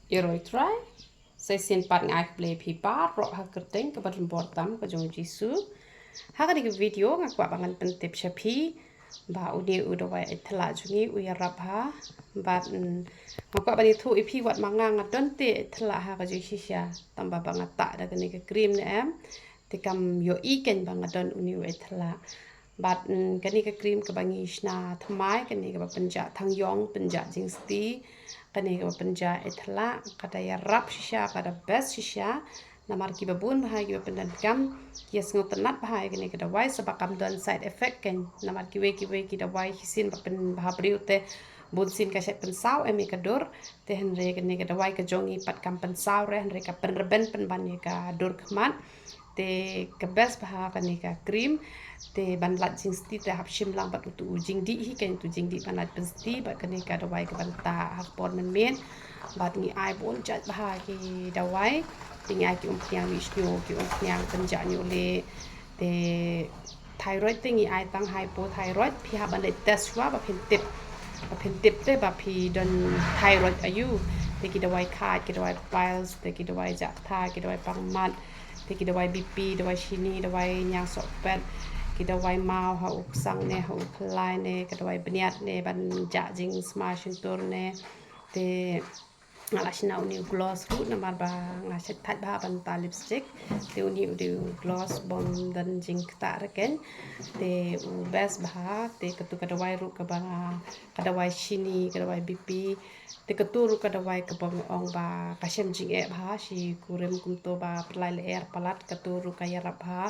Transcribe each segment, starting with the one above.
Iroi try. Saya sin pat ngai play pi pat ro ha kerteng ke badan bortam ke jong jisu. Ha ka di video ngak wa bangan pentip shapi ba udi udo wa itla jungi u ya rap ha ba ngak wa bani thu ipi wat manga ngadon te itla ha ka ji shisha tamba bangat ta da ni ke cream ne em te kam yo iken bangadon uni u itla. But kani ka cream ka bangi shna thamai kani ka panja thang yong panja jingsti kani ka panja itla kada ya rap shisha kada best shisha namar ki babun bahai ki pendan kam yes ngotenat bahai kani kada wai sabakam don side effect kan namar ki we ki da wai hisin pen bah priute bunsin ka set pensau emi kadur te henre kani kada wai ka jongi pat kam pensau re henre ka penreben pen bani ka dur kmat te ka best bah kani ka cream te ban lat jing sti te hap shim lang bat tu jing di hi ken tu jing di ban lat pen sti ba kani ka da wai ka ban ta hak pon men bat ngi ai bon chat bah ki da wai tinggal ki umpiang wisnu ki umpiang penja le te thyroid tingi ai tang hypothyroid pi ha ban le test wa ba pen tip te ba pi don thyroid ayu te ki da wai kha ki da wai piles te ki da wai ja tha ki da wai pang mat te ki da wai bp da wai shini da wai nyang sok pet ki da wai mau ha uk sang ne ha uk lai ne ki da wai bniat ne ban ja jing smash tur ne te ngala shina uni gloss ru namar ba ngaset that ba ban ta lipstick te uni gloss bom dan jing ta reken te u best ba te ketu kada wai ru ka ba kada wai shini kada wai bp te ketu ru kada wai ka bang ong ba ka shem jing e ba shi kurem kum to ba plai le air palat ketu ru ka ya rap ha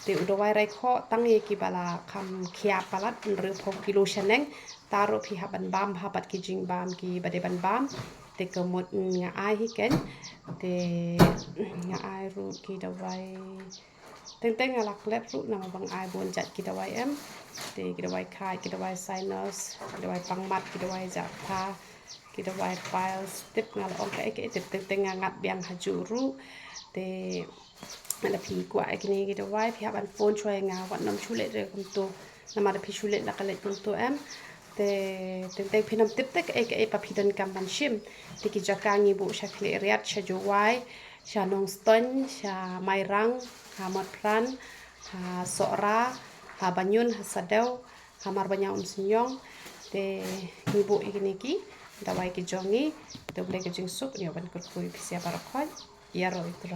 te udo wai rai kho tang ye ki bala kham khia palat ru phok kilo shaneng taro phi ha ban bam ha pat ki jing bam ki bade ban bam te kemut nga ai hi ken te nga ai ru ki da wai teng teng alak lep ru na bang ai bon jat ki da wai em te ki da wai khai ki da wai sinus ki da wai pangmat ki da wai ja tha ki da wai piles tip ngal ong ka ke tip teng teng ngat biang haju ru te ala phi kwa kini ki da wai phi ban phone choi nga wat nam chule re kum to na ma phi chule la kale kum to em te te pinam tip tek e pa pidan kamban shim te ki jakangi bu shakli riat sha juwai sha nong ston sha mairang ha matran ha sora ha banyun ha sadau ha marbanya sinyong te ibu ikini ki dawai ki jongi te boleh ke jing sup ni ban kur kui pisia parakhoi ya ro itu